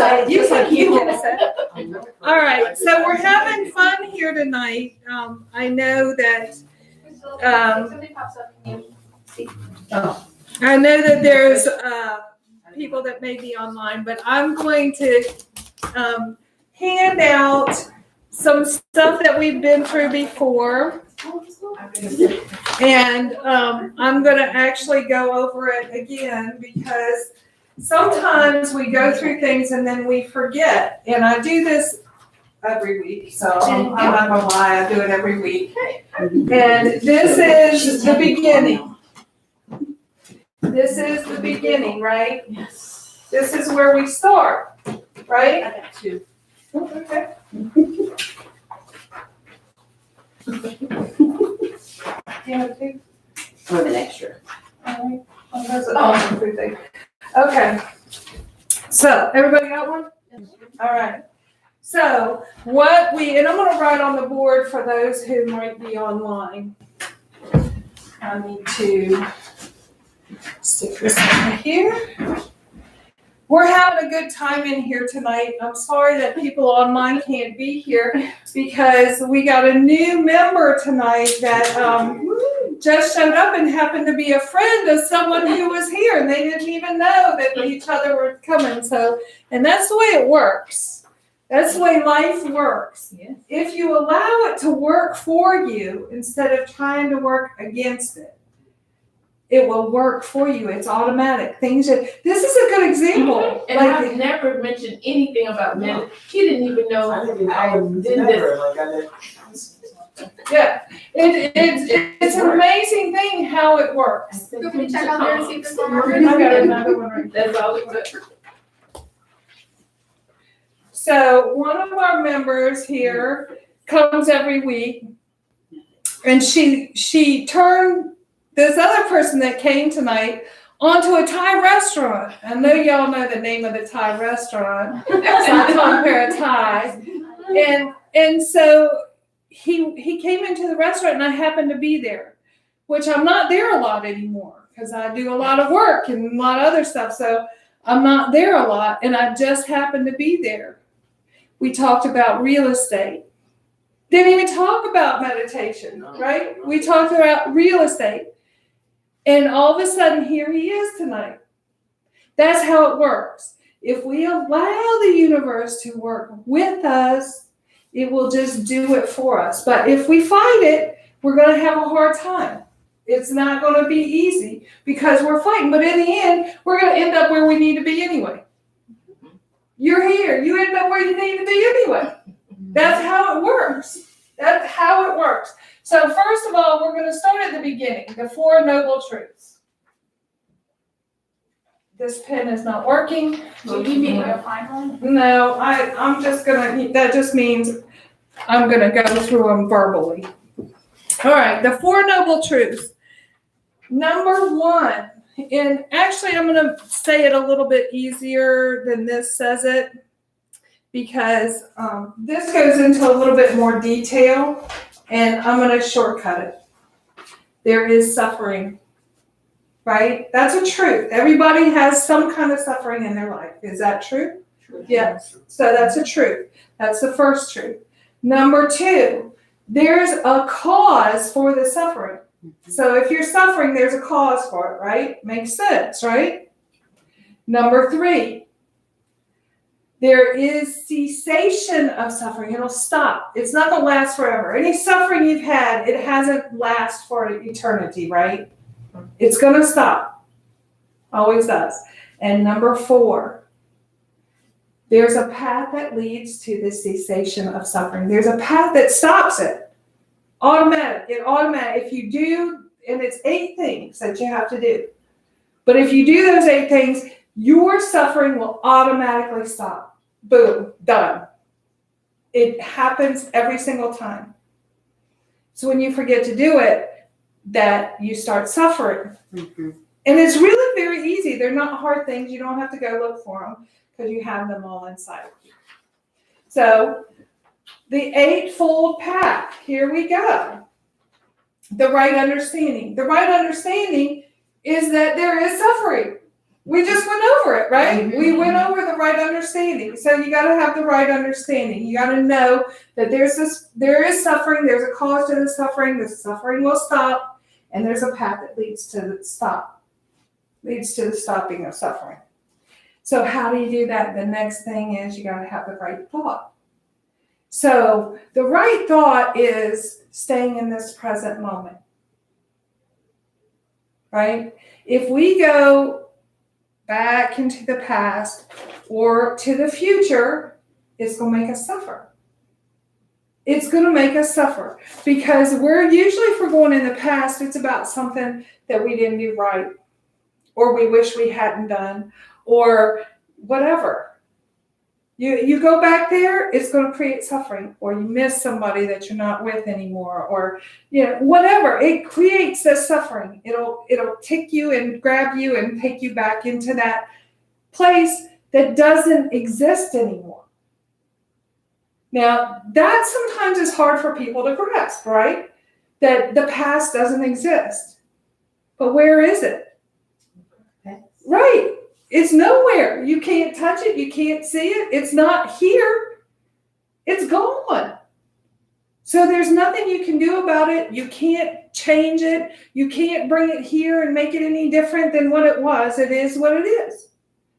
excited, You just can, like you you. can say. All right, so we're having fun here tonight. I know that, Something pops up, can you see? I know that there's, people that may be online, but I'm going to, hand out some stuff that we've been through before. And, I'm gonna actually go over it again because sometimes we go through things and then we forget. And I do this every week, so I'm not gonna lie, I do it every week. And this is the beginning. This is the beginning, right? Yes. This is where we start, right? I got two. Okay. You have two? With an extra. Alright. Oh, that's an awesome food thing. Okay. So, everybody got one? All right. So, and I'm gonna write on the board for those who might be online. I need to stick this over here. We're having a good time in here tonight. I'm sorry that people online can't be here because we got a new member tonight that just showed up and happened to be a friend of someone who was here, and they didn't even know that each other were coming. So, and that's the way it works. That's the way life works. Yes. If you allow it to work for you instead of trying to work against it, it will work for you. It's automatic. This is a good example. And I've never mentioned anything about men. He didn't even know I did this. Yeah, it's an amazing thing how it works. So can we check out there and see if there's one more? I've got another one right there. That's all we put. So one of our members here comes every week, and she turned this other person that came tonight onto a Thai restaurant. I know y'all know the name of the Thai restaurant, Sathon Parathai. And so he came into the restaurant and I happened to be there, which I'm not there a lot anymore because I do a lot of work and a lot of other stuff. So I'm not there a lot, and I just happened to be there. We talked about real estate. Didn't even talk about meditation, right? We talked about real estate. And all of a sudden, here he is tonight. That's how it works. If we allow the universe to work with us, it will just do it for us. But if we fight it, we're going to have a hard time. It's not going to be easy because we're fighting. But in the end, we're going to end up where we need to be anyway. You're here. You end up where you need to be anyway. That's how it works. That's how it works. So first of all, we're going to start at the beginning, the Four Noble Truths. This pen is not working. Do you need me to find one? No, I'm just going to, that just means I'm going to go through them verbally. All right, the Four Noble Truths. Number one, and actually I'm going to say it a little bit easier than this says it, because this goes into a little bit more detail, and I'm going to shortcut it. There is suffering, right? That's a truth. Everybody has some kind of suffering in their life. Is that true? Yes. So that's a truth. That's the first truth. Number two, there's a cause for the suffering. So if you're suffering, there's a cause for it, right? Makes sense, right? Number three, there is cessation of suffering. It'll stop. It's not going to last forever. Any suffering you've had, it hasn't last for eternity, right? It's going to stop. Always does. And number four, there's a path that leads to the cessation of suffering. There's a path that stops it. Automatic. If you do, and it's 8 things that you have to do. But if you do those 8 things, your suffering will automatically stop. Boom, done. It happens every single time. So when you forget to do it, that you start suffering. Mm-hmm. And it's really very easy. They're not hard things. You don't have to go look for them because you have them all inside. So the Eightfold Path, here we go. The right understanding. The right understanding is that there is suffering. We just went over it, right? We went over the right understanding. So you got to have the right understanding. You got to know that there is suffering, there's a cause to the suffering will stop, and there's a path that leads to the stopping of suffering. So how do you do that? The next thing is you got to have the right thought. So the right thought is staying in this present moment, right? If we go back into the past or to the future, it's going to make us suffer. It's going to make us suffer because if we're going in the past, it's about something that we didn't do right or we wish we hadn't done or whatever. You go back there, it's going to create suffering, or you miss somebody that you're not with anymore, or whatever. It creates this suffering. It'll tick you and grab you and take you back into that place that doesn't exist anymore. Now, that sometimes is hard for people to grasp, right? That the past doesn't exist. But where is it? Right. It's nowhere. You can't touch it. You can't see it. It's not here. It's gone. So there's nothing you can do about it. You can't change it. You can't bring it here and make it any different than what it was. It is what it is.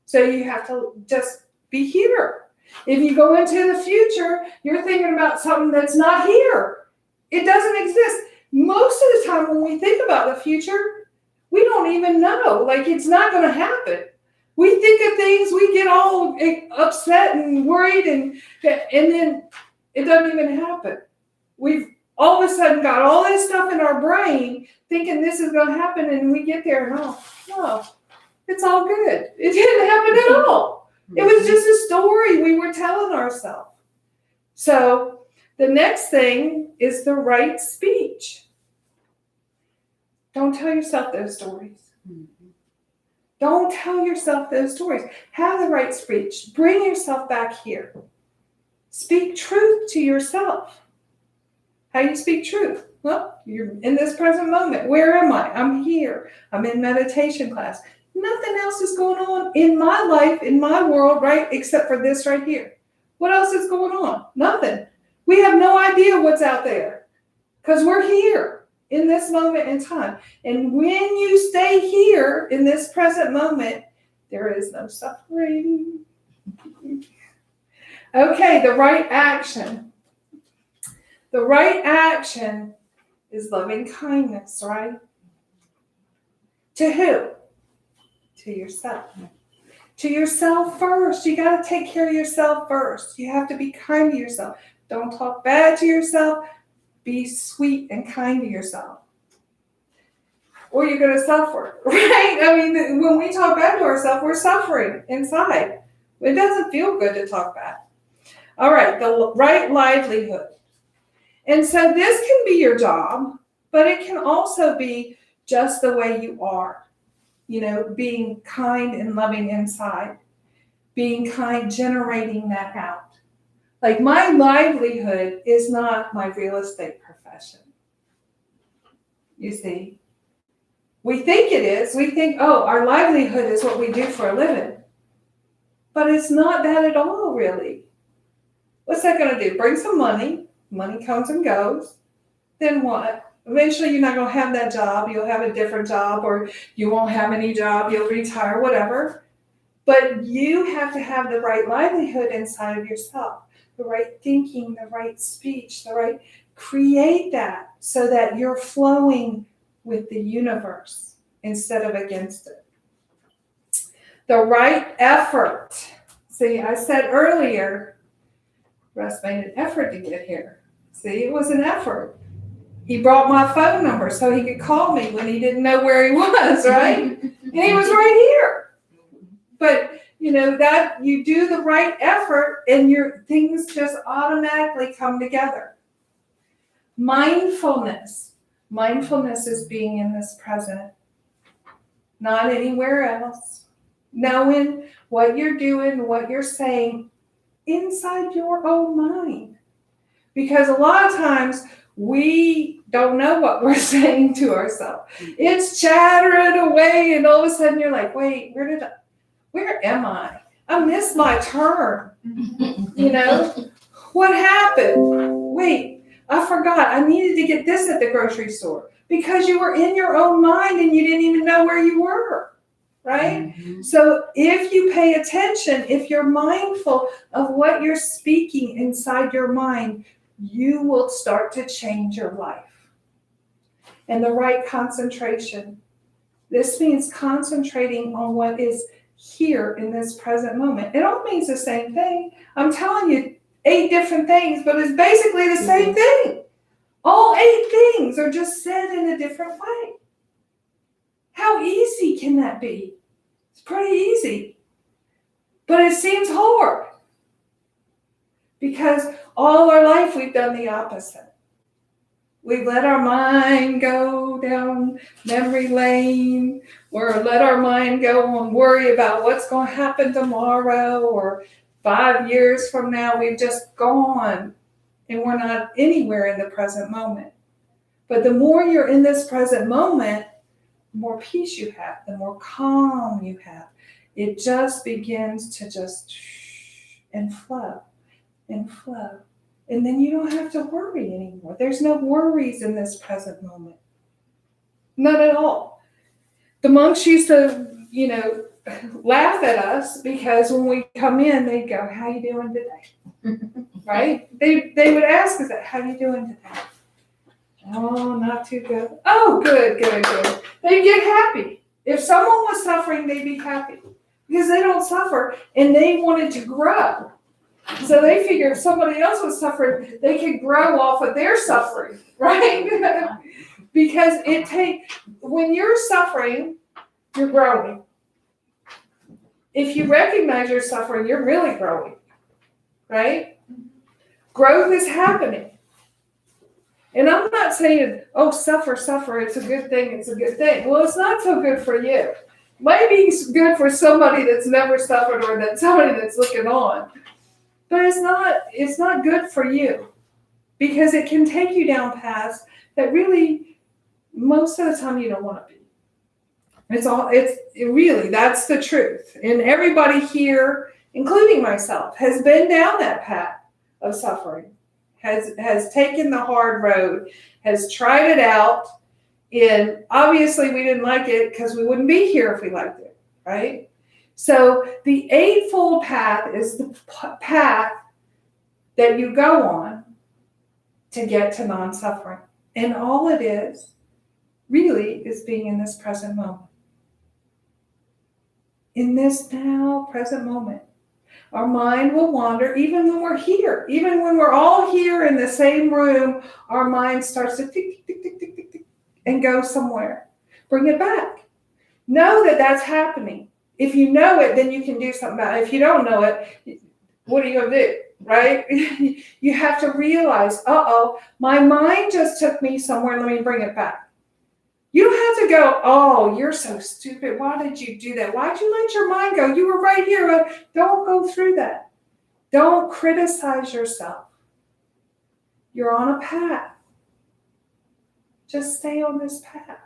So you have to just be here. If you go into the future, you're thinking about something that's not here. It doesn't exist. Most of the time when we think about the future, we don't even know. Like, it's not going to happen. We think of things, we get all upset and worried, and then it doesn't even happen. We've all of a sudden got all this stuff in our brain thinking this is going to happen, and we get there and no, it's all good. It didn't happen at all. It was just a story we were telling ourselves. So the next thing is the right speech. Don't tell yourself those stories. Don't tell yourself those stories. Have the right speech. Bring yourself back here. Speak truth to yourself. How do you speak truth? Well, you're in this present moment. Where am I? I'm here. I'm in meditation class. Nothing else is going on in my life, in my world, right? Except for this right here. What else is going on? Nothing. We have no idea what's out there because we're here in this moment in time. And when you stay here in this present moment, there is no suffering. Okay, the right action. The right action is loving kindness, right? To who? To yourself. To yourself first. You got to take care of yourself first. You have to be kind to yourself. Don't talk bad to yourself. Be sweet and kind to yourself. Or you're going to suffer, right? I mean, when we talk bad to ourselves, we're suffering inside. It doesn't feel good to talk bad. All right, the right livelihood. And so this can be your job, but it can also be just the way you are. Being kind and loving inside. Being kind, generating that out. Like, my livelihood is not my real estate profession. You see? We think it is. We think, our livelihood is what we do for a living. But it's not that at all, really. What's that going to do? Bring some money. Money comes and goes. Then what? Eventually, you're not going to have that job. You'll have a different job, or you won't have any job. You'll retire, whatever. But you have to have the right livelihood inside of yourself. The right thinking, the right speech, create that so that you're flowing with the universe instead of against it. The right effort. See, I said earlier, Russ made an effort to get here. See, it was an effort. He brought my phone number so he could call me when he didn't know where he was, right? And he was right here. But that you do the right effort and your things just automatically come together. Mindfulness. Mindfulness is being in this present, not anywhere else. Knowing what you're doing, what you're saying inside your own mind. Because a lot of times we don't know what we're saying to ourselves. It's chattering away, and all of a sudden you're like, wait, where am I? I missed my turn. You know, what happened? Wait, I forgot. I needed to get this at the grocery store because you were in your own mind and you didn't even know where you were, right? So if you pay attention, if you're mindful of what you're speaking inside your mind, you will start to change your life. And the right concentration. This means concentrating on what is here in this present moment. It all means the same thing. I'm telling you 8 different things, but it's basically the same thing. All 8 things are just said in a different way. How easy can that be? It's pretty easy. But it seems hard. Because all our life we've done the opposite. We've let our mind go down memory lane, or let our mind go and worry about what's going to happen tomorrow, or 5 years from now. We've just gone, and we're not anywhere in the present moment. But the more you're in this present moment, the more peace you have, the more calm you have. It just begins to just and flow and flow. And then you don't have to worry anymore. There's no worries in this present moment. Not at all. The monks used to, laugh at us because when we come in, they'd go, "How you doing today?" Right? They would ask us that, "How you doing today?" "Oh, not too good." "Oh, good. They'd get happy. If someone was suffering, they'd be happy because they don't suffer and they wanted to grow. So they figure if somebody else was suffering, they could grow off of their suffering, right? Because when you're suffering, you're growing. If you recognize you're suffering, you're really growing, right? Growth is happening. And I'm not saying, oh, suffer, it's a good thing. Well, it's not so good for you. Maybe it's good for somebody that's never suffered or that somebody that's looking on. But it's not good for you because it can take you down paths that really most of the time you don't want to be. That's the truth. And everybody here, including myself, has been down that path of suffering, has taken the hard road, has tried it out. And obviously we didn't like it because we wouldn't be here if we liked it, right? So the Eightfold Path is the path that you go on to get to non-suffering. And all it is, really, is being in this present moment. In this now present moment. Our mind will wander even when we're here. Even when we're all here in the same room, our mind starts to tick, tick, tick, tick, tick, tick, and go somewhere. Bring it back. Know that that's happening. If you know it, then you can do something about it. If you don't know it, what are you going to do, right? You have to realize, my mind just took me somewhere. Let me bring it back. You don't have to go, "Oh, you're so stupid. Why did you do that? Why'd you let your mind go? You were right here." Don't go through that. Don't criticize yourself. You're on a path. Just stay on this path.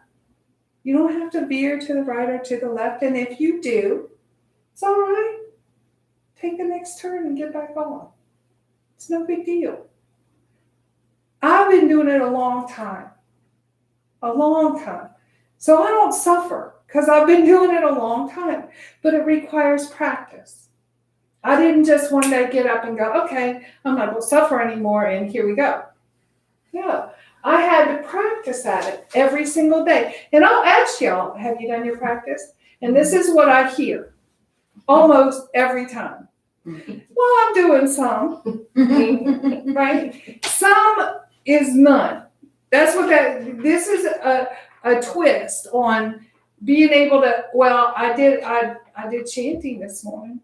You don't have to veer to the right or to the left. And if you do, it's all right. Take the next turn and get back on. It's no big deal. I've been doing it a long time. So I don't suffer because I've been doing it a long time. But it requires practice. I didn't just one day get up and go, "Okay, I'm not going to suffer anymore, and here we go." No. I had to practice at it every single day. And I'll ask y'all, have you done your practice? And this is what I hear almost every time. Well, I'm doing some, right? Some is none. This is a twist on being able to, I did chanting this morning,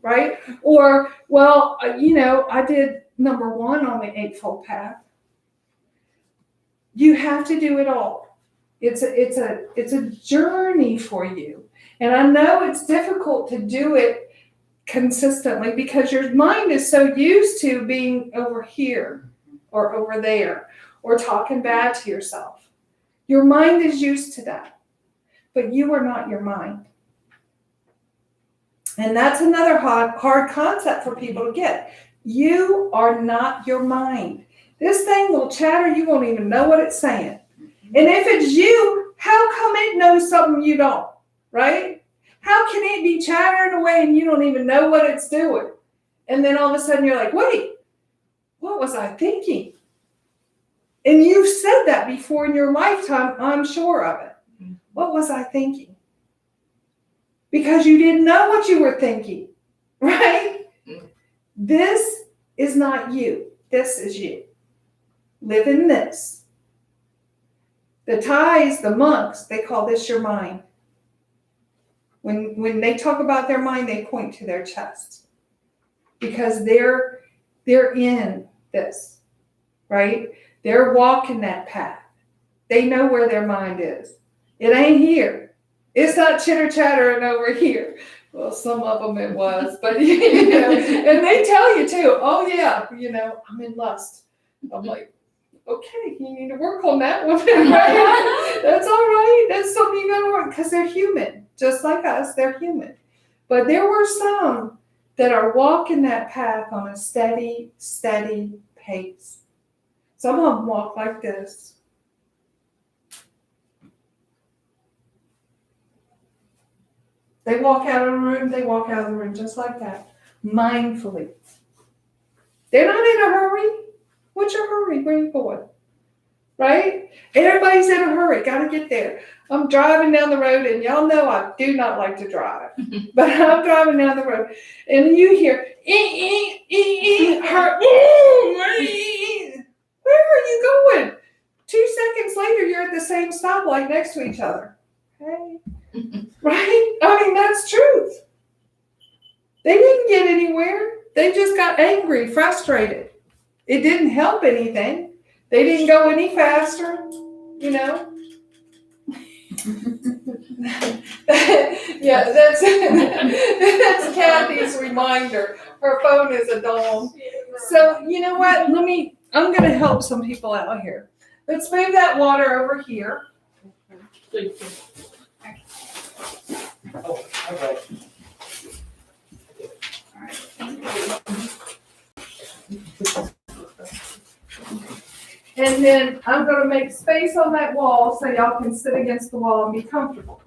right? Or, I did number 1 on the Eightfold Path. You have to do it all. It's a journey for you. And I know it's difficult to do it consistently because your mind is so used to being over here. or over there or talking bad to yourself. Your mind is used to that, but you are not your mind. And that's another hard concept for people to get. You are not your mind. This thing will chatter, you won't even know what it's saying. And if it's you, how come it knows something you don't, right? How can it be chattering away and you don't even know what it's doing? And then all of a sudden you're like, wait, what was I thinking? And you've said that before in your lifetime, I'm sure of it. What was I thinking? Because you didn't know what you were thinking, right? This is not you. This is you. Live in this. The Thais, the monks, they call this your mind. When they talk about their mind, they point to their chest. Because they're in this, right? They're walking that path. They know where their mind is. It ain't here. It's not chitter chattering over here. Well, some of them it was, but you know, and they tell you too, oh yeah, you know, I'm in lust. I'm like, okay, you need to work on that one, right? That's all right. That's something you gotta work, because they're human. Just like us, they're human. But there were some that are walking that path on a steady, steady pace. Some of them walk like this. They walk out of the room, they walk out of the room just like that, mindfully. They're not in a hurry. What's your hurry? Where are you going? Right? Everybody's in a hurry, gotta get there. I'm driving down the road, and y'all know I do not like to drive. But I'm driving down the road, and you hear, where are you going? 2 seconds later, you're at the same stoplight next to each other. Hey. Right? I mean, that's truth. They didn't get anywhere. They just got angry, frustrated. It didn't help anything. They didn't go any faster, you know? Yeah, that's Kathy's reminder. Her phone is a dome. So, you know what? I'm going to help some people out here. Let's move that water over here. Oh, all right. And then I'm going to make space on that wall so y'all can sit against the wall and be comfortable.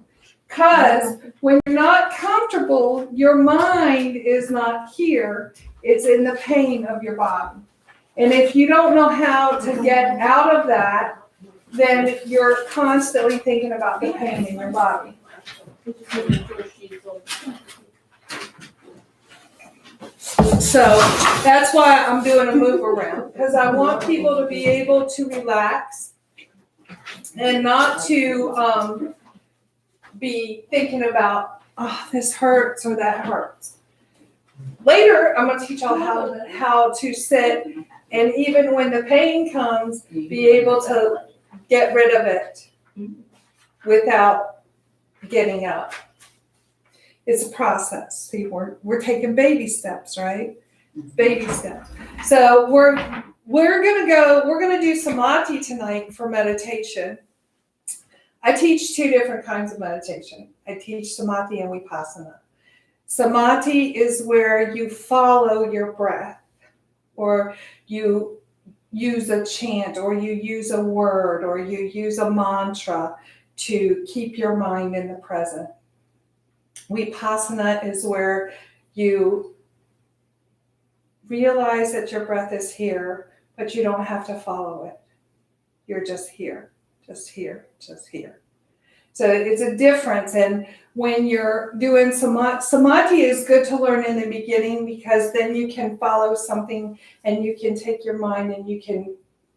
Because when you're not comfortable, your mind is not here. It's in the pain of your body. And if you don't know how to get out of that, then you're constantly thinking about the pain in your body. So that's why I'm doing a move around, because I want people to be able to relax and not to be thinking about, oh, this hurts or that hurts. Later, I'm going to teach y'all how to sit, and even when the pain comes, be able to get rid of it without getting up. It's a process. See, we're taking baby steps, right? Baby steps. So we're gonna do samadhi tonight for meditation. I teach 2 different kinds of meditation. I teach samadhi and vipassana. Samadhi is where you follow your breath, or you use a chant, or you use a word, or you use a mantra to keep your mind in the present. Vipassana is where you realize that your breath is here, but you don't have to follow it. You're just here, just here, just here. So it's a difference. And when you're doing samadhi is good to learn in the beginning, because then you can follow something and you can take your mind and you can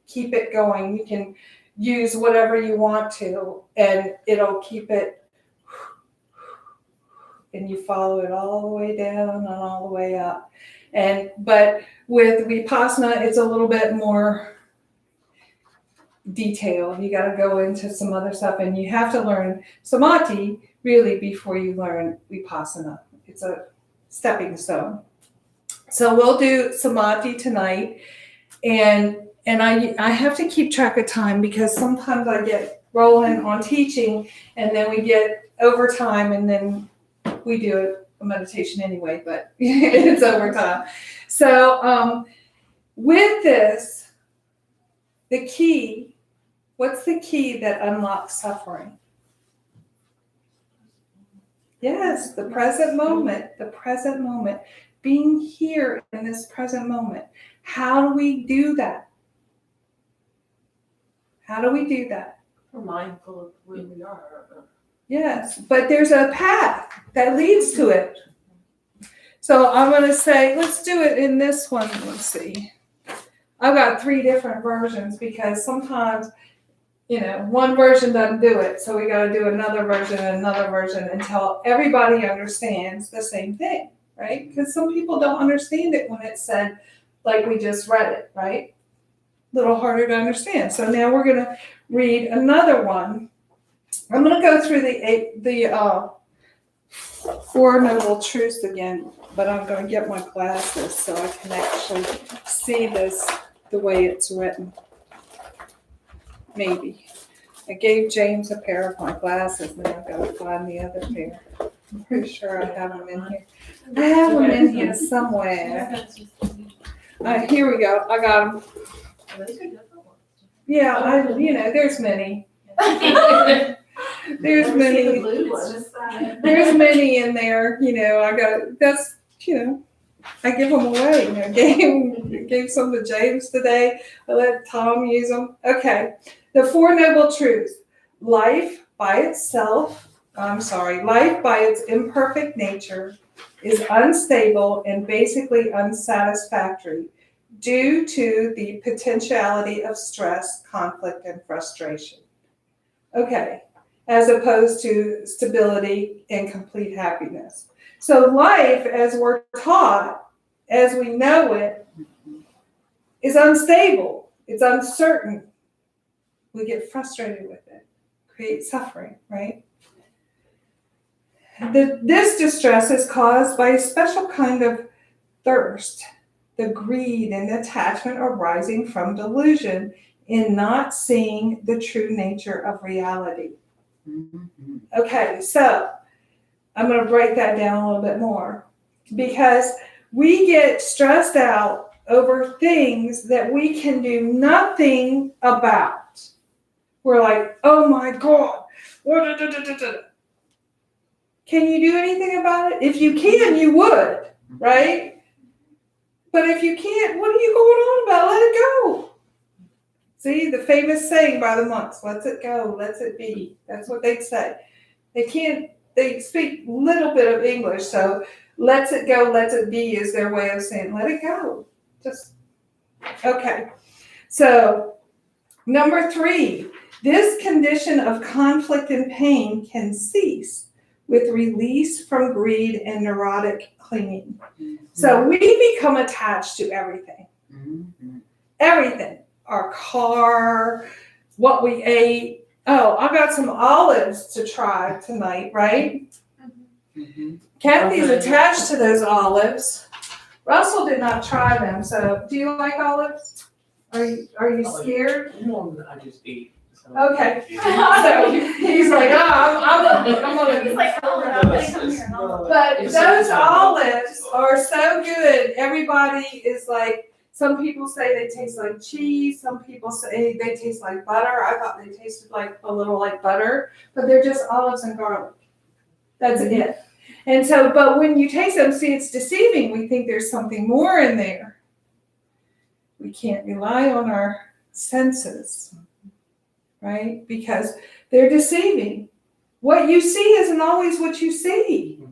keep it going. You can use whatever you want to, and it'll keep it. And you follow it all the way down and all the way up. But with vipassana, it's a little bit more detailed. You got to go into some other stuff, and you have to learn samadhi really before you learn vipassana. It's a stepping stone. So we'll do samadhi tonight, and and I have to keep track of time because sometimes I get rolling on teaching and then we get overtime and then we do a meditation anyway, but it's overtime. So with this, the key, what's the key that unlocks suffering? Yes, the present moment, being here in this present moment. How do we do that? How do we do that? We're mindful of where we are. Yes, but there's a path that leads to it. So I'm going to say, let's do it in this one. Let's see. I've got 3 different versions because sometimes, one version doesn't do it. So we got to do another version and another version until everybody understands the same thing, right? Because some people don't understand it when it's said like we just read it, right? A little harder to understand. So now we're going to read another one. I'm going to go through the 4 Noble Truths again, but I'm going to get my glasses so I can actually see this the way it's written. Maybe. I gave James a pair of my glasses, and I've got to find the other pair. I'm pretty sure I have them in here. I have them in here somewhere. Here we go. I got them. Yeah, there's many. There's many. There's many in there. I give them away. I gave some to James today. I let Tom use them. Okay. The 4 Noble Truths. Life by its imperfect nature is unstable and basically unsatisfactory due to the potentiality of stress, conflict, and frustration. Okay. As opposed to stability and complete happiness. So life, as we're taught, as we know it, is unstable. It's uncertain. We get frustrated with it, create suffering, right? This distress is caused by a special kind of thirst, the greed and attachment arising from delusion in not seeing the true nature of reality. Okay, so I'm going to break that down a little bit more because we get stressed out over things that we can do nothing about. We're like, oh my God. Can you do anything about it? If you can, you would, right? But if you can't, what are you going on about? Let it go. See, the famous saying by the monks, let it go, let it be. That's what they'd say. They speak a little bit of English, so let it go, let it be is their way of saying, let it go. Okay. So, number 3, this condition of conflict and pain can cease with release from greed and neurotic clinging. So we become attached to everything. Everything. Our car, what we ate. Oh, I got some olives to try tonight, right? Kathy's attached to those olives. Russell did not try them. So, do you like olives? Are you scared? I just eat. Okay. So he's like, I'm gonna. He's like, oh, I'm gonna come here and I'll- But those olives are so good. Everybody is like, some people say they taste like cheese. Some people say they taste like butter. I thought they tasted like a little like butter, but they're just olives and garlic. That's it. And so, but when you taste them, see, it's deceiving. We think there's something more in there. We can't rely on our senses, right? Because they're deceiving. What you see isn't always what you see.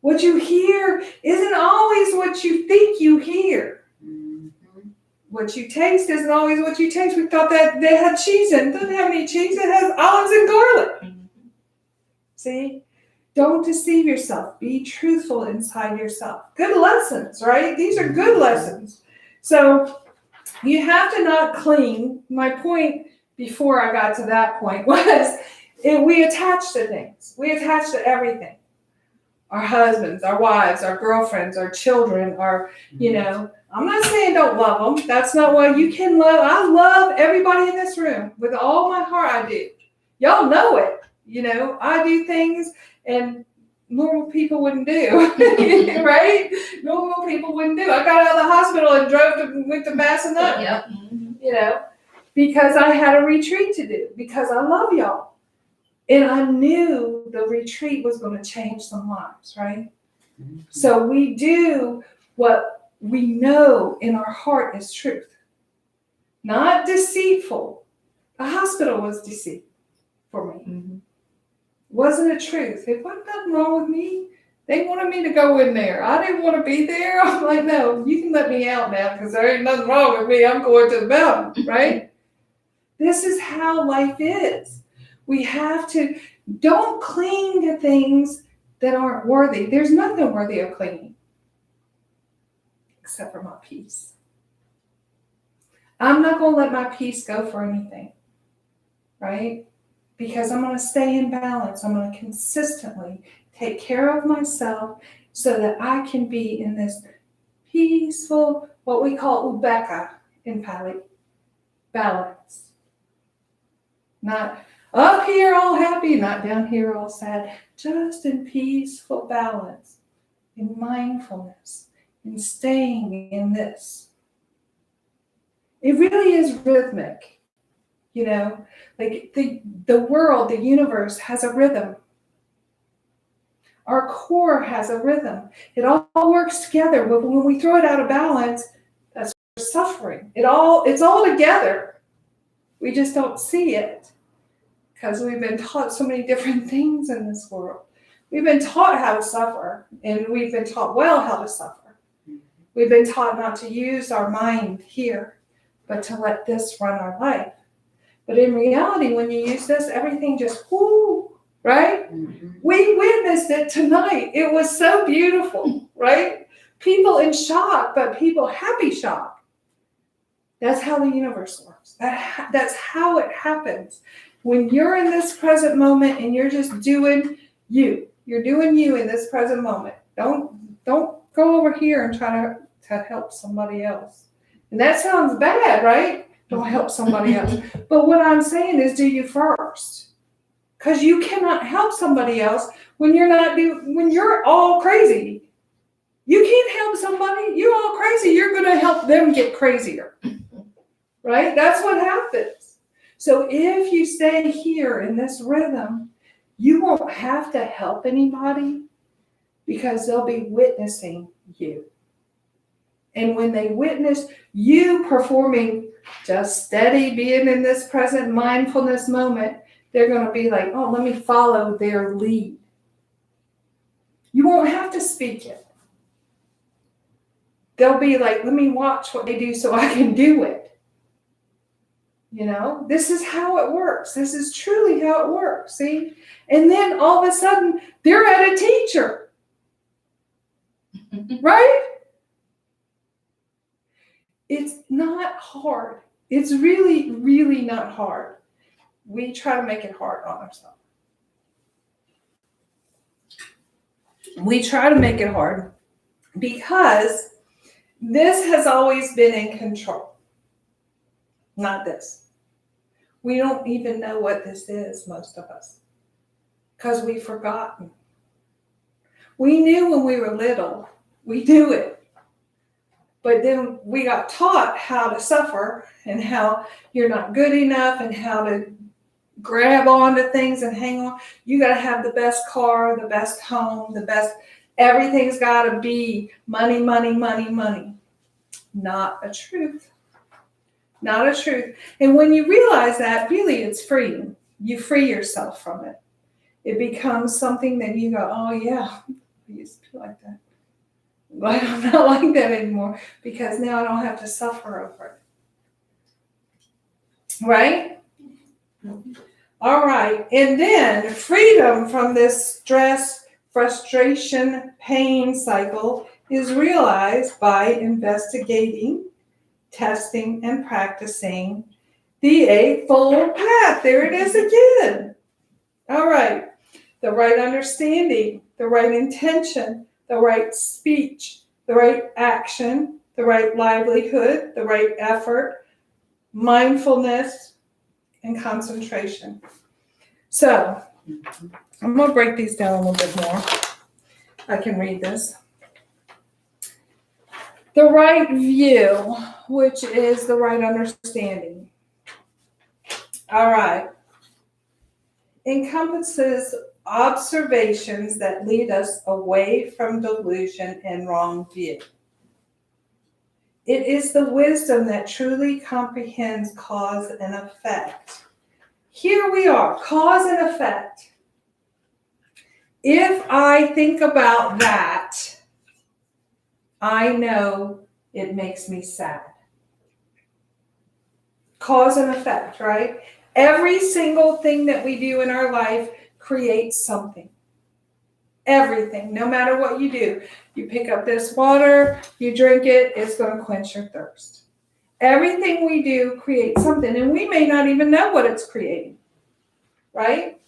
What you hear isn't always what you think you hear. What you taste isn't always what you taste. We thought that they had cheese in it. It doesn't have any cheese. It has olives and garlic. See? Don't deceive yourself. Be truthful inside yourself. Good lessons, right? These are good lessons. So you have to not cling. My point before I got to that point was we attach to things. We attach to everything. our husbands, our wives, our girlfriends, our children, our, you know, I'm not saying don't love them. That's not what you can love. I love everybody in this room with all my heart. I do. Y'all know it. You know, I do things and normal people wouldn't do, right? Normal people wouldn't do. I got out of the hospital and went to Massanutten, Yep. you know, because I had a retreat to do, because I love y'all. And I knew the retreat was going to change some lives, right? So we do what we know in our heart is truth, not deceitful. The hospital was deceit for me. Wasn't a truth. It wasn't nothing wrong with me. They wanted me to go in there. I didn't want to be there. I'm like, no, you can let me out now because there ain't nothing wrong with me. I'm going to the mountain, right? This is how life is. We have to, don't cling to things that aren't worthy. There's nothing worthy of clinging except for my peace. I'm not going to let my peace go for anything, right? Because I'm going to stay in balance. I'm going to consistently take care of myself so that I can be in this peaceful, what we call ubeka in Pali, balance. Not up here all happy, not down here all sad, just in peaceful balance, in mindfulness, in staying in this. It really is rhythmic, you know, like the world, the universe has a rhythm. Our core has a rhythm. It all works together. But when we throw it out of balance, that's suffering. It's all together. We just don't see it because we've been taught so many different things in this world. We've been taught how to suffer, and we've been taught well how to suffer. We've been taught not to use our mind here, but to let this run our life. But in reality, when you use this, everything just whoo, right? We witnessed it tonight. It was so beautiful, right? People in shock, but people happy shock. That's how the universe works. That's how it happens. When you're in this present moment and you're just doing you. You're doing you in this present moment. Don't go over here and try to help somebody else. And that sounds bad, right? Don't help somebody else. But what I'm saying is do you first. Because you cannot help somebody else when you're all crazy. You can't help somebody. You're all crazy. You're going to help them get crazier. Right? That's what happens. So if you stay here in this rhythm, you won't have to help anybody because they'll be witnessing you. And when they witness you performing just steady, being in this present mindfulness moment, they're going to be like, oh, let me follow their lead. You won't have to speak it. They'll be like, let me watch what they do so I can do it. You know, this is how it works. This is truly how it works, see? And then all of a sudden, they're at a teacher. Right? It's not hard. It's really, really not hard. We try to make it hard on ourselves. We try to make it hard because this has always been in control. Not this. We don't even know what this is, most of us, because we've forgotten. We knew when we were little. We knew it. But then we got taught how to suffer and how you're not good enough and how to grab onto things and hang on. You got to have the best car, the best home, the best, everything's got to be money, money, money, money. Not a truth. Not a truth. And when you realize that, really it's freedom. You free yourself from it. It becomes something that you go, oh yeah, I used to be like that. But I'm not like that anymore because now I don't have to suffer over it. Right? All right. And then freedom from this stress, frustration, pain cycle is realized by investigating, testing, and practicing the Eightfold Path. There it is again. All right. The right understanding the right intention, the right speech, the right action, the right livelihood, the right effort, mindfulness, and concentration. So, I'm going to break these down a little bit more. I can read this. The right view, which is the right understanding. All right. Encompasses observations that lead us away from delusion and wrong view. It is the wisdom that truly comprehends cause and effect. Here we are, cause and effect. If I think about that, I know it makes me sad. Cause and effect, right? Every single thing that we do in our life creates something. Everything, no matter what you do. You pick up this water, you drink it, it's going to quench your thirst. Everything we do creates something, and we may not even know what it's creating, right?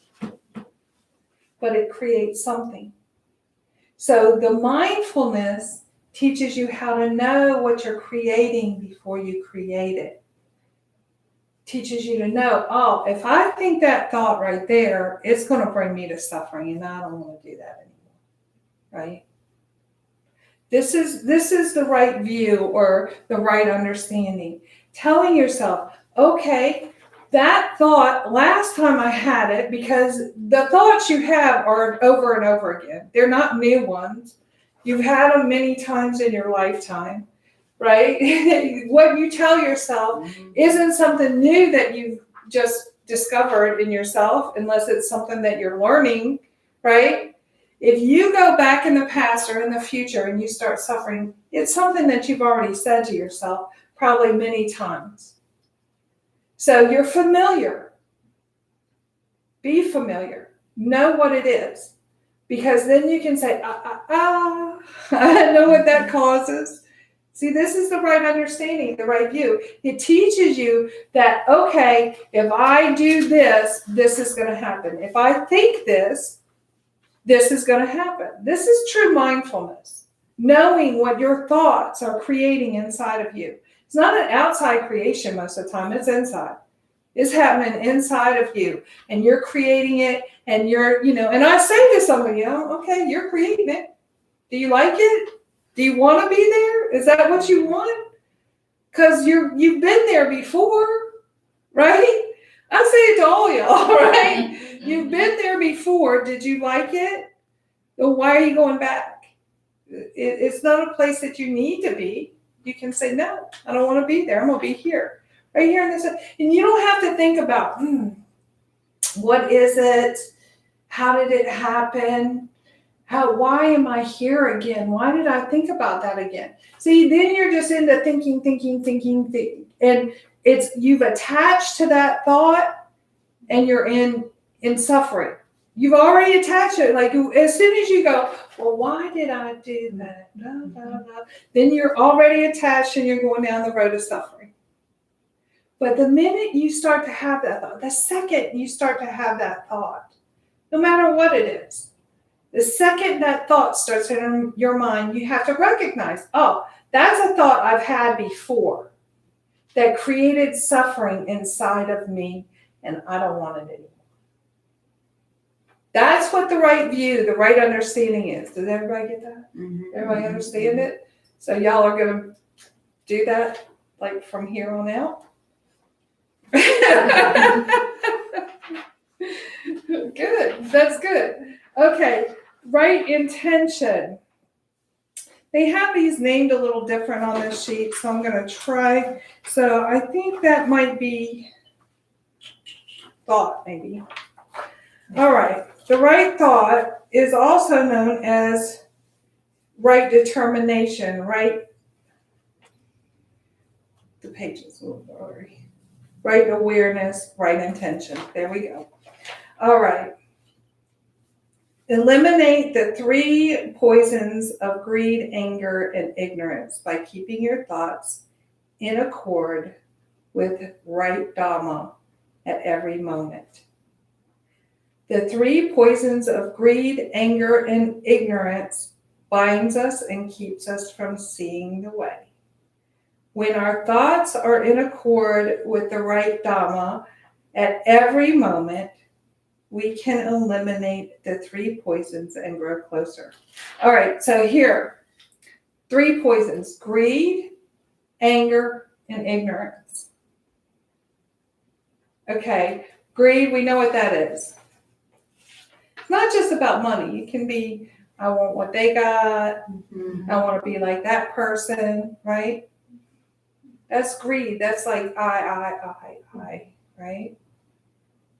But it creates something. So the mindfulness teaches you how to know what you're creating before you create it. Teaches you to know, oh, if I think that thought right there, it's going to bring me to suffering, and I don't want to do that anymore, right? This is the right view or the right understanding. Telling yourself, okay, that thought, last time I had it, because the thoughts you have are over and over again. They're not new ones. You've had them many times in your lifetime, right? What you tell yourself isn't something new that you've just discovered in yourself, unless it's something that you're learning, right? If you go back in the past or in the future and you start suffering, it's something that you've already said to yourself probably many times. So you're familiar. Be familiar. Know what it is. Because then you can say, I know what that causes. See, this is the right understanding, the right view. It teaches you that, okay, if I do this, this is going to happen. If I think this is going to happen. This is true mindfulness. Knowing what your thoughts are creating inside of you. It's not an outside creation most of the time. It's inside. It's happening inside of you. And you're creating it. And you're, and I say to somebody, okay, you're creating it. Do you like it? Do you want to be there? Is that what you want? Because you've been there before, right? I say it to all y'all, right? You've been there before. Did you like it? Well, why are you going back? It's not a place that you need to be. You can say, no, I don't want to be there. I'm going to be here. Right here in this. And you don't have to think about, what is it? How did it happen? Why am I here again? Why did I think about that again? See, then you're just into thinking. And you've attached to that thought and you're in suffering. You've already attached it. Like as soon as you go, well, why did I do that? Blah, blah, blah. Then you're already attached and you're going down the road of suffering. But the minute you start to have that thought, the second you start to have that thought, no matter what it is, the second that thought starts in your mind, you have to recognize, oh, that's a thought I've had before that created suffering inside of me, and I don't want it anymore. That's what the right view, the right understanding is. Does everybody get that? Mm-hmm. Everybody understand it? So y'all are going to do that like from here on out? Good. That's good. Okay. Right intention. They have these named a little different on this sheet, so I'm going to try. So I think that might be thought, maybe. All right. The right thought is also known as right determination, right? The page is a little blurry. Right awareness, right intention. There we go. All right. Eliminate the 3 poisons of greed, anger, and ignorance by keeping your thoughts in accord with right Dhamma at every moment. The three poisons of greed, anger, and ignorance binds us and keeps us from seeing the way. When our thoughts are in accord with the right Dhamma at every moment, we can eliminate the three poisons and grow closer. All right, so here, three poisons: greed, anger, and ignorance. Okay, greed, we know what that is. It's not just about money. It can be, I want what they got, I want to be like that person, right? That's greed. That's like I, right?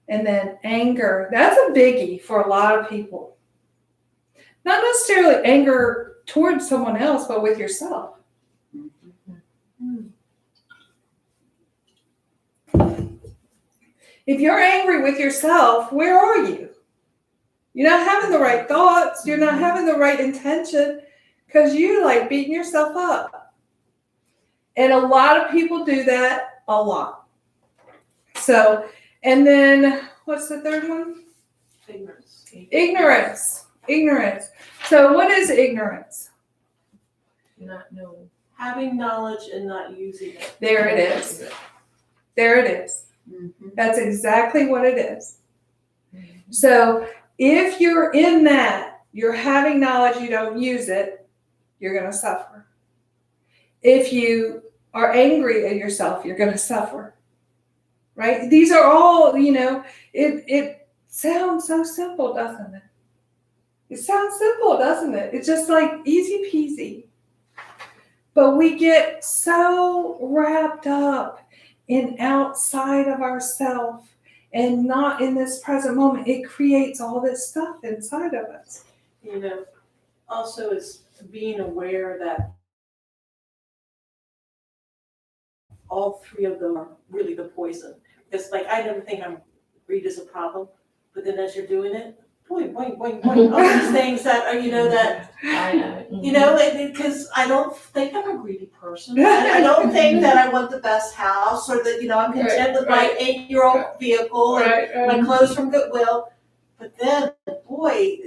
And then anger, that's a biggie for a lot of people. Not necessarily anger towards someone else, but with yourself. If you're angry with yourself, where are you? You're not having the right thoughts. You're not having the right intention because you're like beating yourself up. And a lot of people do that a lot. So, and then what's the third one? Ignorance. So what is ignorance? Not knowing. Having knowledge and not using it. There it is. There it is. That's exactly what it is. So if you're in that, you're having knowledge, you don't use it, you're going to suffer. If you are angry at yourself, you're going to suffer. Right? These are all, it sounds so simple, doesn't it? It sounds simple, doesn't it? It's just like easy peasy. But we get so wrapped up in outside of ourselves and not in this present moment. It creates all this stuff inside of us. Also it's being aware that all three of them are really the poison. It's like, I never think greed is a problem, but then as you're doing it, boing, boing, boing, boing, all these things that are, because I don't think I'm a greedy person. I don't think that I want the best house or that, I'm content with my 8-year-old vehicle and my clothes from Goodwill. But then, boy,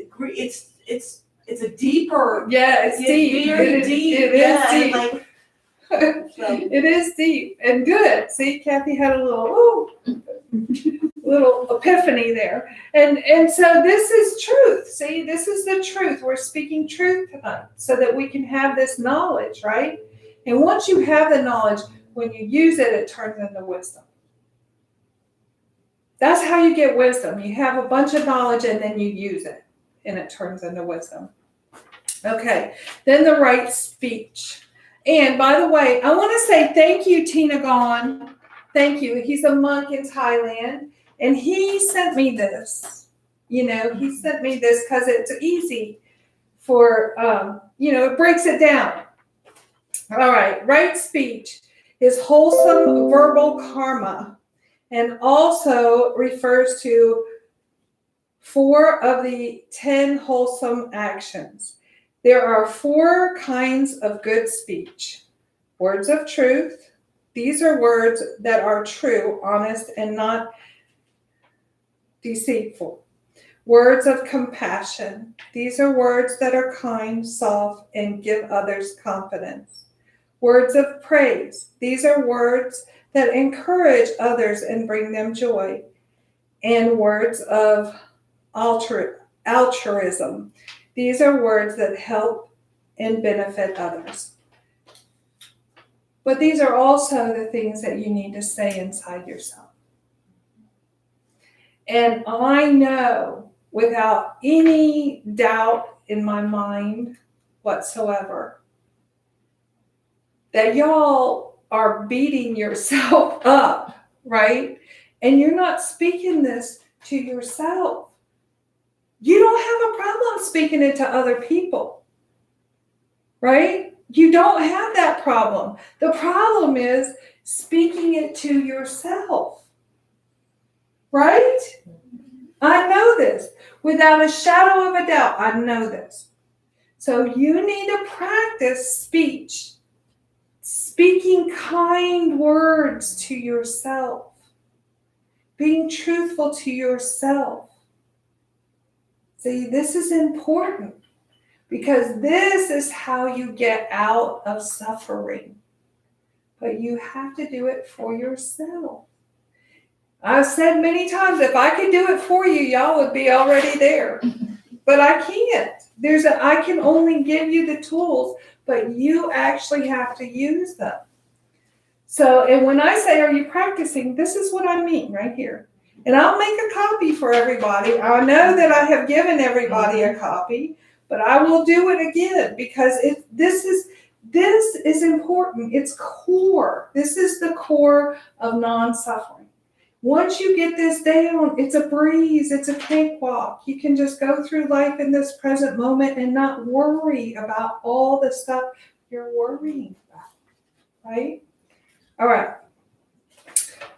it's a deeper. Yeah, it's deep. Very deep. It is deep. Like, It is deep and good. See, Kathy had a little epiphany there. And so this is truth. See, this is the truth. We're speaking truth tonight so that we can have this knowledge, right? And once you have the knowledge, when you use it, it turns into wisdom. That's how you get wisdom. You have a bunch of knowledge and then you use it and it turns into wisdom. Okay, then the right speech. And by the way, I want to say thank you, Tina Gon. Thank you. He's a monk in Thailand. And he sent me this. He sent me this because it's easy for, it breaks it down. All right. Right speech is wholesome verbal karma and also refers to 4 of the 10 wholesome actions. There are 4 kinds of good speech. Words of truth. These are words that are true, honest, and not deceitful. Words of compassion. These are words that are kind, soft, and give others confidence. Words of praise. These are words that encourage others and bring them joy. And words of altruism. These are words that help and benefit others. But these are also the things that you need to say inside yourself. And I know without any doubt in my mind whatsoever that y'all are beating yourself up, right? And you're not speaking this to yourself. You don't have a problem speaking it to other people, right? You don't have that problem. The problem is speaking it to yourself, right? I know this. Without a shadow of a doubt, I know this. So you need to practice speech, speaking kind words to yourself, being truthful to yourself. See, this is important because this is how you get out of suffering. But you have to do it for yourself. I've said many times, if I could do it for you, y'all would be already there. But I can't. I can only give you the tools, but you actually have to use them. So, and when I say, are you practicing? This is what I mean right here. And I'll make a copy for everybody. I know that I have given everybody a copy, but I will do it again because this is important. It's core. This is the core of non-suffering. Once you get this down, it's a breeze. It's a cakewalk. You can just go through life in this present moment and not worry about all the stuff you're worrying about, right? All right.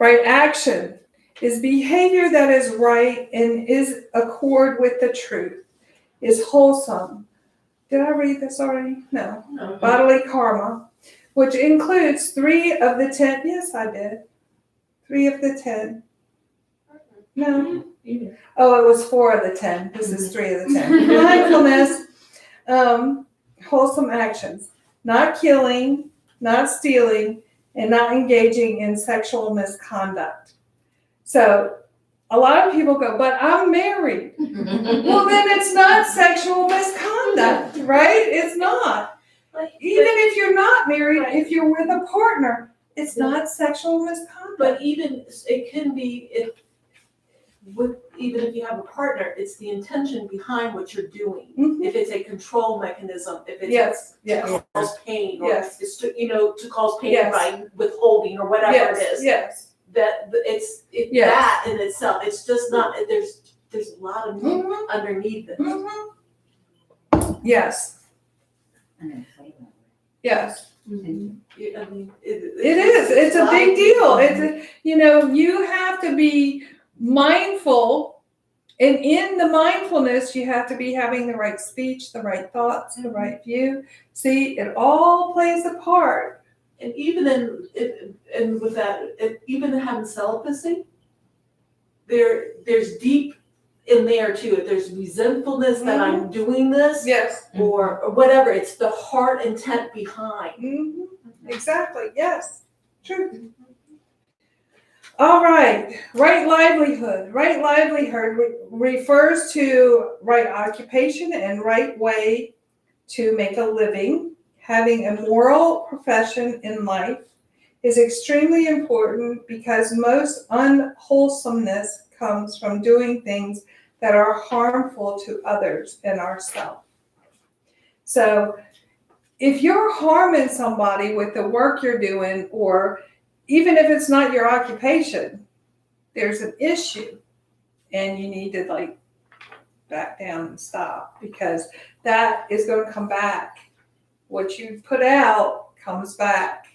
Right action is behavior that is right and is accord with the truth, is wholesome. Did I read this already? No. Bodily karma, which includes 3 of the 10. Yes, I did. 3 of the 10. No. Oh, it was 4 of the 10. This is 3 of the 10. Mindfulness, wholesome actions, not killing, not stealing, and not engaging in sexual misconduct. So a lot of people go, but I'm married. Well, then it's not sexual misconduct, right? It's not. Even if you're not married, if you're with a partner, it's not sexual misconduct. But even, it can be, even if you have a partner, it's the intention behind what you're doing. Mhm. If it's a control mechanism, if it's Yes. to cause pain, or Yes. it's to cause pain Yes. by withholding or whatever it is. Yes. That Yes. that in itself, it's just not, there's a lot of meat Mhm. underneath it. Yes. Yes. I mean, It is. It's a big deal. You have to be mindful, and in the mindfulness, you have to be having the right speech, the right thoughts, the right view. See, it all plays a part. And even with that, even having celibacy, there's deep in there too. If there's resentfulness that I'm doing this, Yes. or whatever, it's the heart intent behind. Mm-hmm. Exactly. Yes. True. All right. Right livelihood. Right livelihood refers to right occupation and right way to make a living. Having a moral profession in life is extremely important because most unwholesomeness comes from doing things that are harmful to others and ourselves. So if you're harming somebody with the work you're doing, or even if it's not your occupation, there's an issue and you need to back down and stop, because that is going to come back. What you put out comes back.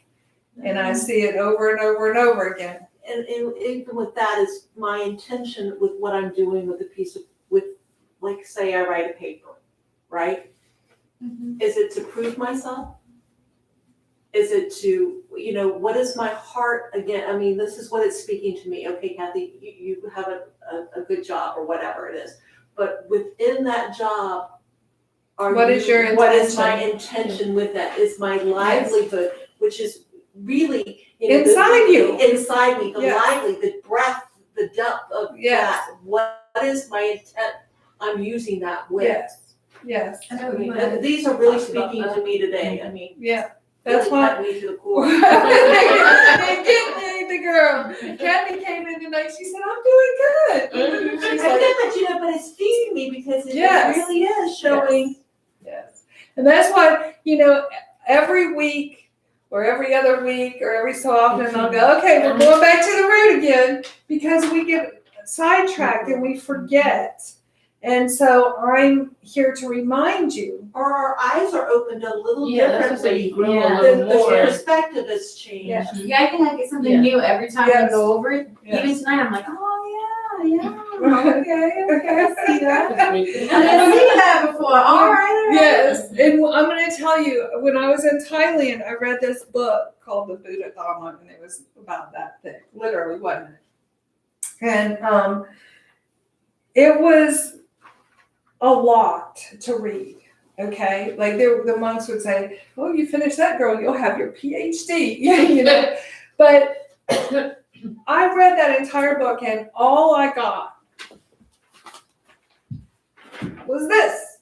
And I see it over and over and over again. And even with that is my intention with what I'm doing with a piece of, like say I write a paper, right? Mm-hmm. Is it to prove myself? Is it to, what is my heart again? I mean, this is what it's speaking to me. Okay, Kathy, you have a good job or whatever it is. But within that job, What is your what is intention? my intention with that? Is my livelihood, which is really Inside you. Inside me, the Yes. the breath, the depth of Yes. that. What is my intent? I'm using that with. Yes. Yes. I mean, these are really speaking to me today. I mean, Yeah. That's really why. cut me to the core. Get the girl. Kathy came in tonight. She said, "I'm doing good." She's I like, did, but it's feeding me because it Yes. really is showing. yes. And that's why, every week or every other week or every so often I'll go, okay, we're going back to the root again, because we get sidetracked and we forget. And so I'm here to remind you. Or our eyes are opened a little Yeah, that's what differently. you grow Yeah. a little The more. perspective has changed. Yes. Yeah, I think I get something Yeah. new every time Yes. I go over it. Yes. Even tonight, I'm like, oh yeah, Okay, I see that. I didn't see Yes. that before. All right. Yes, and I'm going to tell you, when I was in Thailand, I read this book called The Buddha Dharma, and it was about that thing, literally, wasn't it? And it was a lot to read. Okay, like the monks would say, "Oh, you finish that, girl, you'll have your PhD." You know, but I read that entire book, and all I got was this.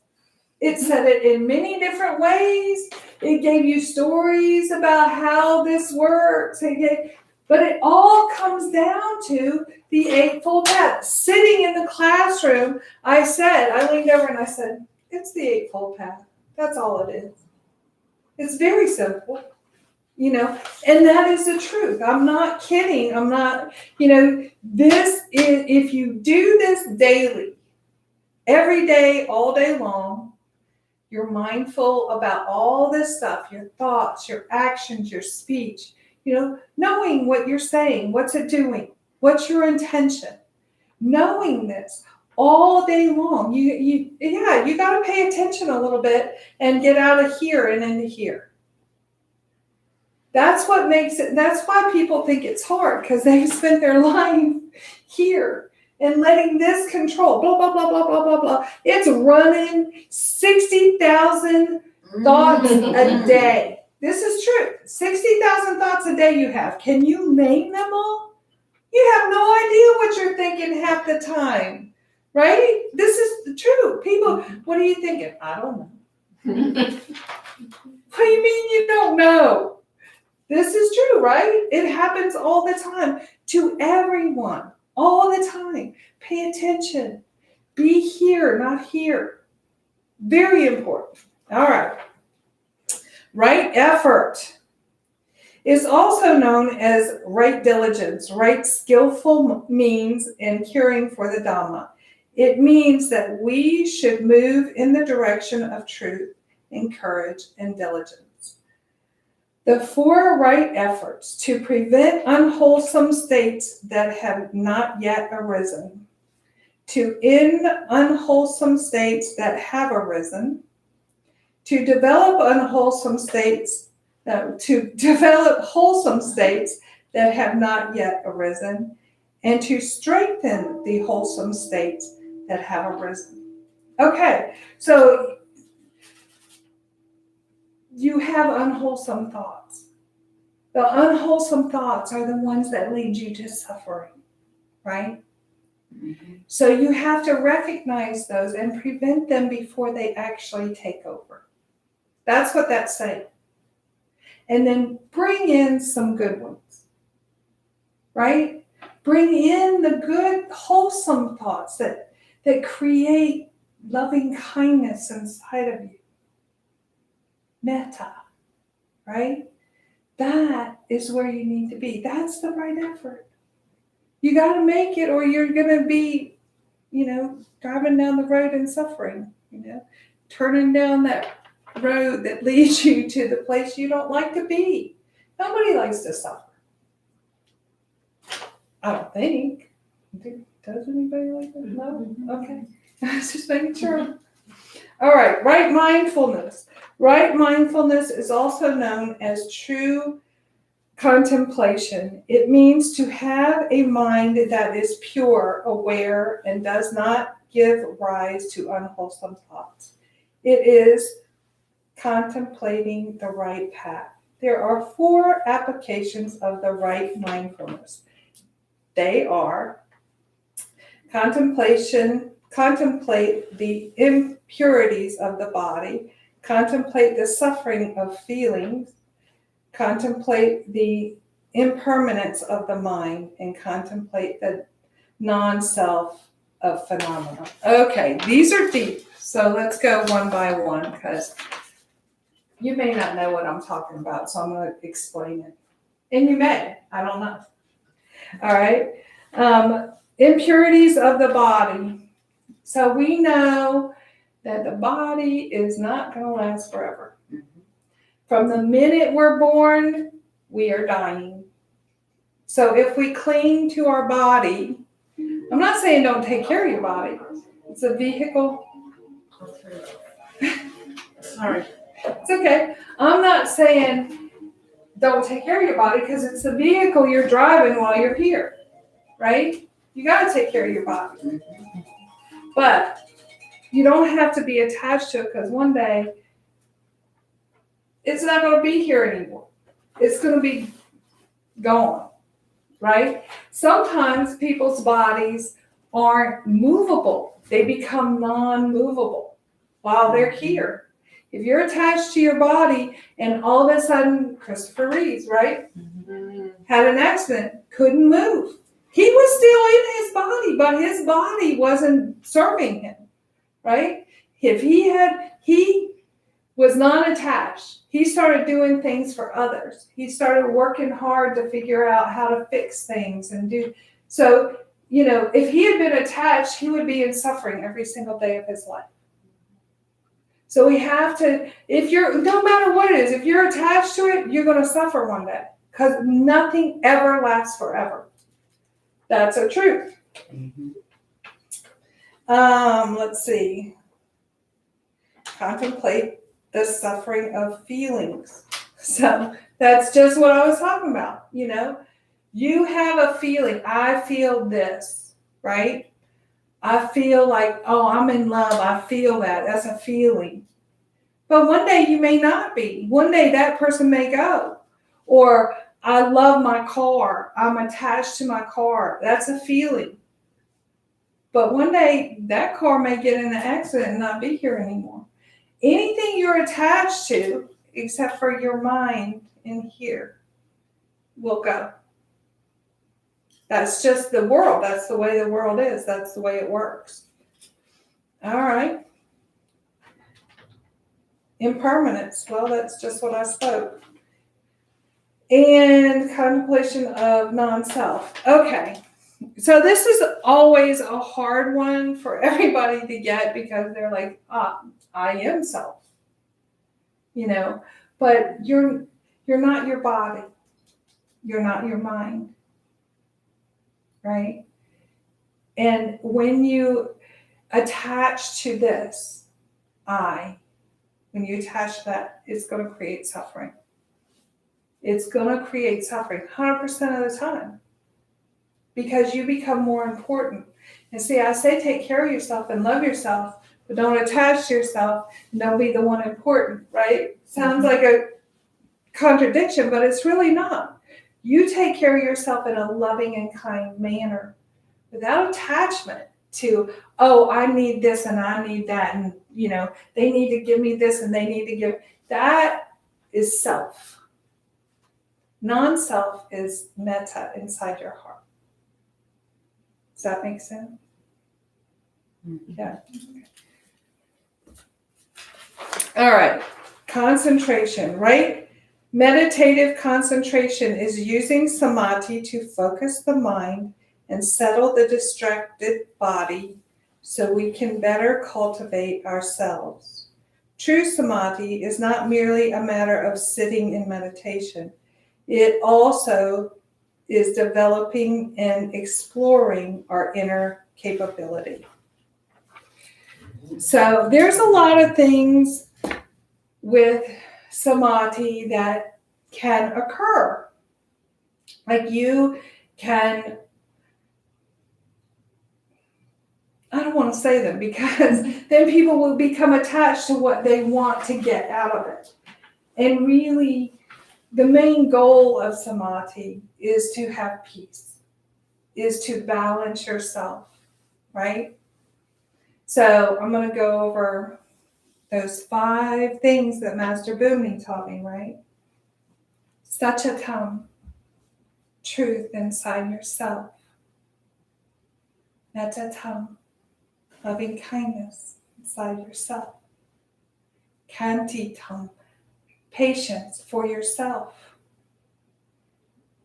It said it in many different ways. It gave you stories about how this works. But it all comes down to the Eightfold Path. Sitting in the classroom, I leaned over and I said, it's the Eightfold Path. That's all it is. It's very simple, you know, and that is the truth. I'm not kidding. I'm not, you know, this is, if you do this daily, every day, all day long, you're mindful about all this stuff, your thoughts, your actions, your speech, you know, knowing what you're saying, what's it doing, what's your intention, knowing this all day long. You got to pay attention a little bit and get out of here and into here. That's what makes it, that's why people think it's hard, because they've spent their life here and letting this control, blah, blah, blah, blah, blah, blah, blah. It's running 60,000 thoughts a day. This is true. 60,000 thoughts a day you have. Can you name them all? You have no idea what you're thinking half the time, right? This is true. People, what are you thinking? I don't know. What do you mean you don't know? This is true, right? It happens all the time to everyone, all the time. Pay attention. Be here, not here. Very important. All right. Right effort is also known as right diligence, right skillful means in caring for the Dhamma. It means that we should move in the direction of truth and courage and diligence. The 4 right efforts to prevent unwholesome states that have not yet arisen, to end unwholesome states that have arisen, to develop wholesome states that have not yet arisen, and to strengthen the wholesome states that have arisen. Okay, so you have unwholesome thoughts. The unwholesome thoughts are the ones that lead you to suffering, right? Mm-hmm. So you have to recognize those and prevent them before they actually take over. That's what that's saying. And then bring in some good ones, right? Bring in the good, wholesome thoughts that create loving kindness inside of you. Metta, right? That is where you need to be. That's the right effort. You got to make it, or you're going to be, you know, driving down the road and suffering, you know, turning down that road that leads you to the place you don't like to be. Nobody likes to suffer. I don't think. Does anybody like that? No? Okay. I was just making sure. All right. Right mindfulness. Right mindfulness is also known as true contemplation. It means to have a mind that is pure, aware, and does not give rise to unwholesome thoughts. It is contemplating the right path. There are 4 applications of the right mindfulness. They are contemplate the impurities of the body, contemplate the suffering of feelings, contemplate the impermanence of the mind, and contemplate the non-self of phenomena. Okay, these are deep, so let's go one by one, because you may not know what I'm talking about, so I'm going to explain it. And you may, I don't know. All right. Impurities of the body. So we know that the body is not going to last forever. From the minute we're born, we are dying. So if we cling to our body, I'm not saying don't take care of your body. It's a vehicle. Sorry. It's okay. I'm not saying don't take care of your body, because it's the vehicle you're driving while you're here, right? You got to take care of your body. But you don't have to be attached to it, because one day it's not going to be here anymore. It's going to be gone, right? Sometimes people's bodies aren't movable. They become non-movable while they're here. If you're attached to your body and all of a sudden, Christopher Reeves, right, had an accident, couldn't move. He was still in his body, but his body wasn't serving him, right? If he was non-attached. He started doing things for others. He started working hard to figure out how to fix things and do. So, if he had been attached, he would be in suffering every single day of his life. So we have to, no matter what it is, if you're attached to it, you're going to suffer one day, because nothing ever lasts forever. That's a truth. Let's see. Contemplate the suffering of feelings. So that's just what I was talking about. You have a feeling. I feel this, right? I feel like, oh, I'm in love. I feel that. That's a feeling. But one day you may not be. One day that person may go. Or I love my car. I'm attached to my car. That's a feeling. But one day that car may get in an accident and not be here anymore. Anything you're attached to, except for your mind in here, will go. That's just the world. That's the way the world is. That's the way it works. All right. Impermanence. Well, that's just what I spoke. And contemplation of non-self. Okay. So this is always a hard one for everybody to get, because they're like, I am self. But you're not your body. You're not your mind. Right? And when you attach to this, when you attach to that, it's going to create suffering. It's going to create suffering 100% of the time, because you become more important. And see, I say take care of yourself and love yourself, but don't attach to yourself and don't be the one important, right? Sounds like a contradiction, but it's really not. You take care of yourself in a loving and kind manner without attachment to, oh, I need this and I need that, and they need to give me this and they need to give. That is self. Non-self is metta inside your heart. Does that make sense? Yeah. All right. Concentration, right? Meditative concentration is using samadhi to focus the mind and settle the distracted body so we can better cultivate ourselves. True samadhi is not merely a matter of sitting in meditation. It also is developing and exploring our inner capability. So there's a lot of things with samadhi that can occur. Like you can, I don't want to say them, because then people will become attached to what they want to get out of it. And really, the main goal of samadhi is to have peace, is to balance yourself, right? So I'm going to go over those 5 things that Master Bhumni taught me, right? Satyatam, truth inside yourself. Metta, loving kindness inside yourself. Khanti, patience for yourself.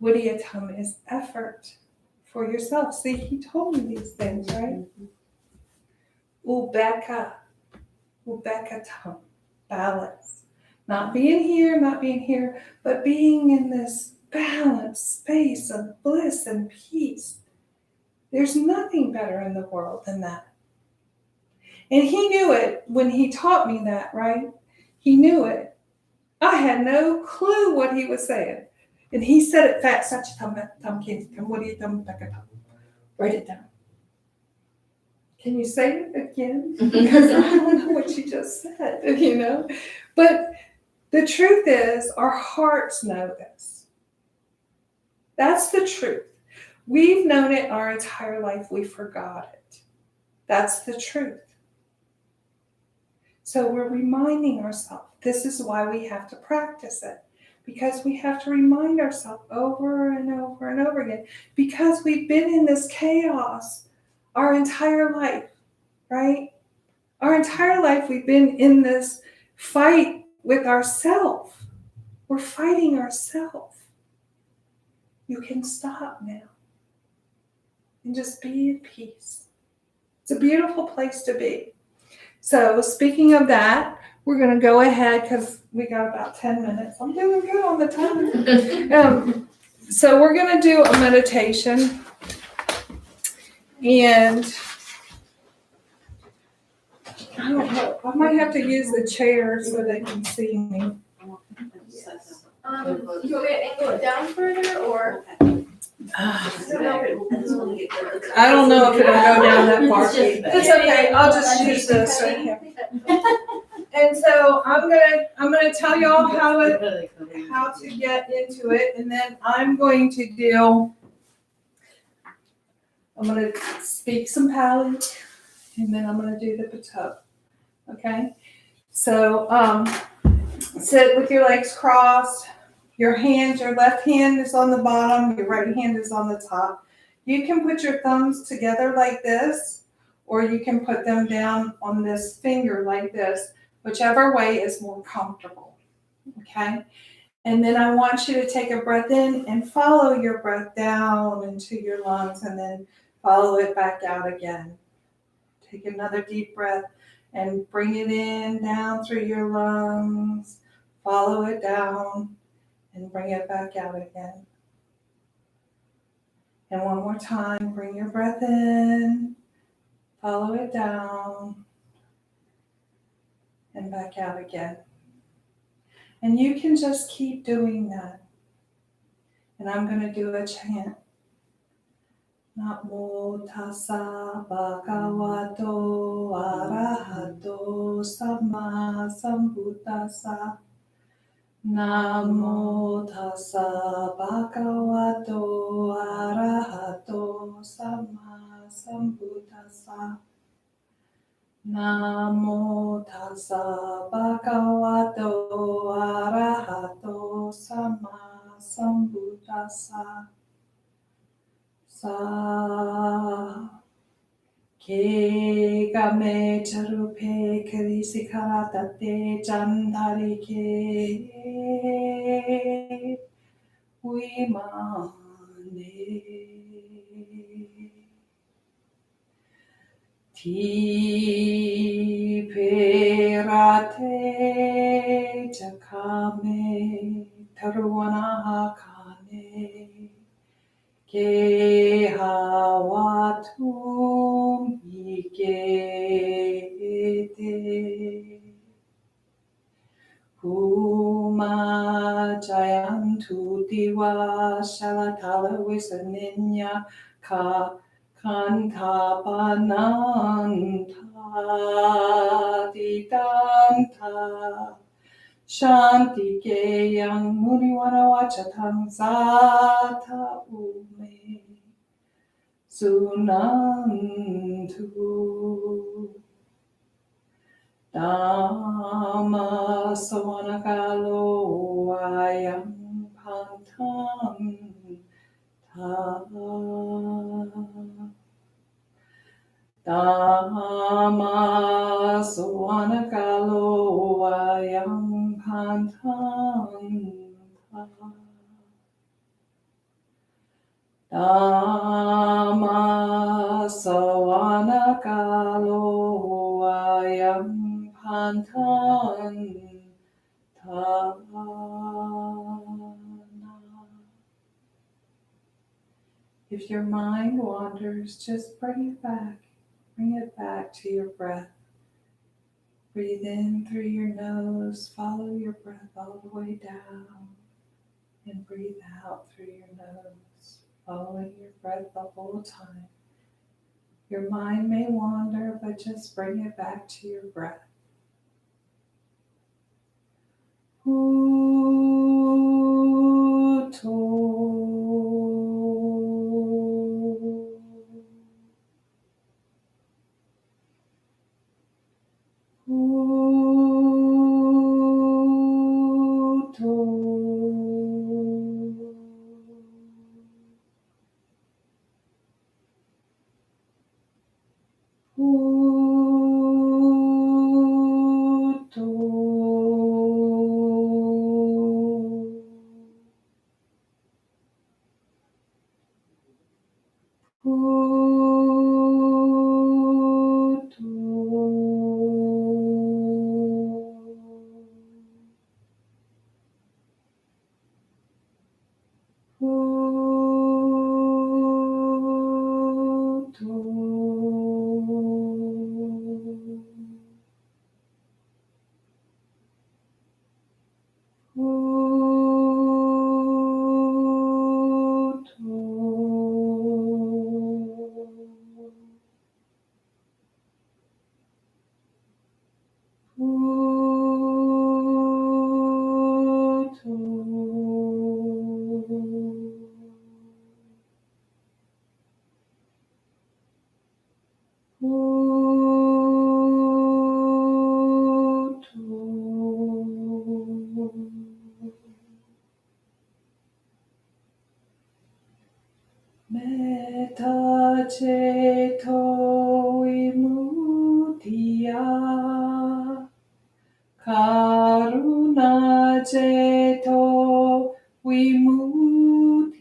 Vidyatam is effort for yourself. See, he told me these things, right? Ubbeka, balance. Not being here, but being in this balanced space of bliss and peace. There's nothing better in the world than that. And he knew it when he taught me that, right? He knew it. I had no clue what he was saying. And he said it fast. Write it down. Can you say it again? Because I don't know what you just said, But the truth is, our hearts know this. That's the truth. We've known it our entire life. We forgot it. That's the truth. So we're reminding ourselves. This is why we have to practice it. Because we have to remind ourselves over and over and over again. Because we've been in this chaos our entire life, right? Our entire life we've been in this fight with ourselves. We're fighting ourselves. You can stop now and just be at peace. It's a beautiful place to be. So speaking of that, we're going to go ahead because we got about 10 minutes. I'm doing good on the time. So we're going to do a meditation. And I don't know. I might have to use the chair so they can see me. You want me to angle it down further or? I don't know if it'll go down that far. It's okay. I'll just use this right here. And so I'm gonna tell y'all how to get into it, and then I'm going to speak some Pali, and then I'm gonna do the Pato. Okay? So sit with your legs crossed. Your left hand is on the bottom, your right hand is on the top. You can put your thumbs together like this, or you can put them down on this finger like this, whichever way is more comfortable, okay? And then I want you to take a breath in and follow your breath down into your lungs and then follow it back out again. Take another deep breath and bring it in down through your lungs, follow it down, and bring it back out again. And one more time, bring your breath in, follow it down, and back out again. And you can just keep doing that. And I'm going to do a chant. Namo tassa bhagavato arahato samma sambuddhassa. Namo tassa bhagavato arahato samma sambuddhassa. Namo tassa bhagavato arahato samma sambuddhassa. Sa ke game charupe karisi karatate chandari ke uimane. Ti perate jakame taruana hakane. Ke hawatum ikete Kuma jayantu diva shalatala visaninya ka kantapananta didanta Shanti ke yang muniwana wachatam zata ume sunantu Dhamma savanakalo ayam pantam ta Dhamma savanakalo ayam pantanta Dhamma savanakalo ayam pantanta. If your mind wanders, just bring it back. Bring it back to your breath. Breathe in through your nose, follow your breath all the way down, and breathe out through your nose, following your breath the whole time. Your mind may wander, but just bring it back to your breath. Metta ceto vimuttaya, karuna ceto vimuttaya,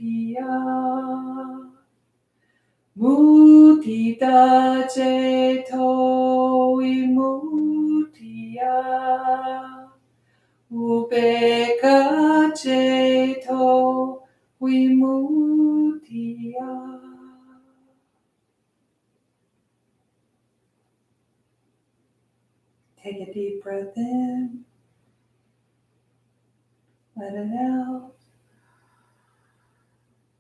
mudita ceto vimuttaya, upekkha ceto vimuttaya. Take a deep breath in, let it out.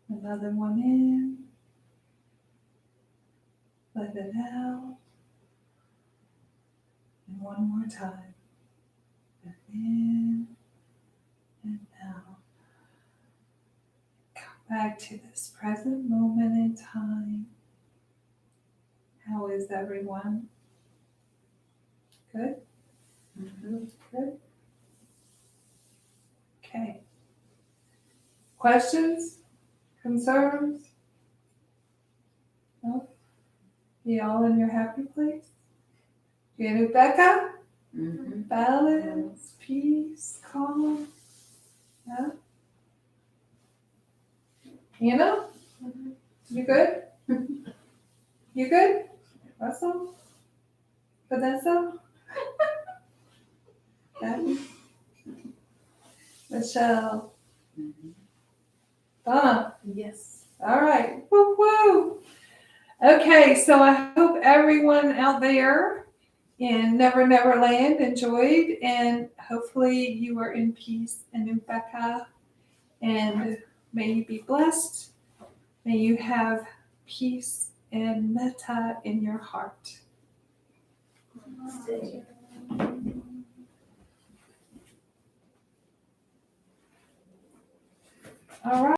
Another one in, let it out. And one more time. Breath in and out. Come back to this present moment in time. How is everyone? Good? Good? Okay. Questions? Concerns? No? You all in your happy place? You, Becca? Balance, peace, calm. Yeah? Hannah? You good? You good? Russell? Vanessa? Abby? Michelle? Donna? Yes. All right. Woo woo. Okay, so I hope everyone out there in Never Never Land enjoyed, and hopefully you are in peace and Upekkha, and may you be blessed. May you have peace and metta in your heart. All right.